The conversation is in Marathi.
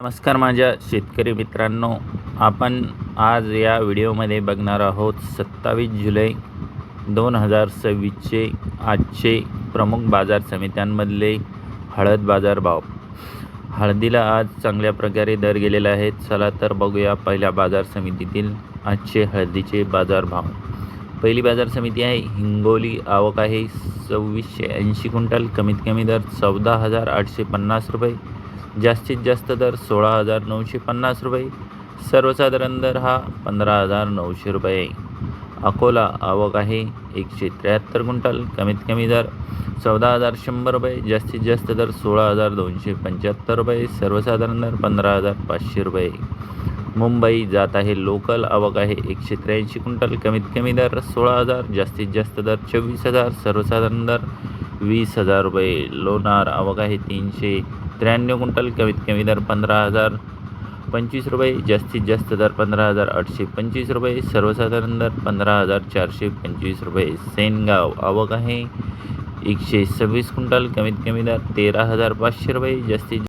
नमस्कार माझ्या शेतकरी मित्रांनो, आपण आज या व्हिडिओमध्ये बघणार आहोत 27 जुलै 2026चे आजचे प्रमुख बाजार समित्यांमधले हळद बाजार भाव. हळदीला आज चांगल्या प्रकारे दर गेलेले आहेत. चला तर बघूया पहिल्या बाजार समितीतील आजचे हळदीचे बाजार भाव. पहिली बाजार समिती आहे हिंगोली. आवक आहे 2680 क्विंटल. कमीत कमी दर 14,850 रुपये. जास्तीत जास्त दर 16,950 रुपये. सर्वसाधारण दर हा 15,900 रुपये. अकोला. आवक आहे 173 क्विंटल. कमीत कमी दर 14,100 रुपये. जास्तीत जास्त दर 16,275 रुपये. सर्वसाधारण दर 15,500 रुपये. मुंबई. जात आहे लोकल. आवक आहे 183 क्विंटल. कमीत कमी दर 16,000. जास्तीत जास्त दर 24,000. सर्वसाधारण दर 20,000 रुपये. लोणार. आवक आहे 393 क्विंटल. कमीत कमी दर 15,025 रुपये. जास्तीत जास्त दर 15,825 रुपये. सर्वसाधारण दर 15,425 रुपये. सेनगाव. आवक आहे 126 क्विंटल. कमीत कमी दर 13,500 रुपये. जास्तीत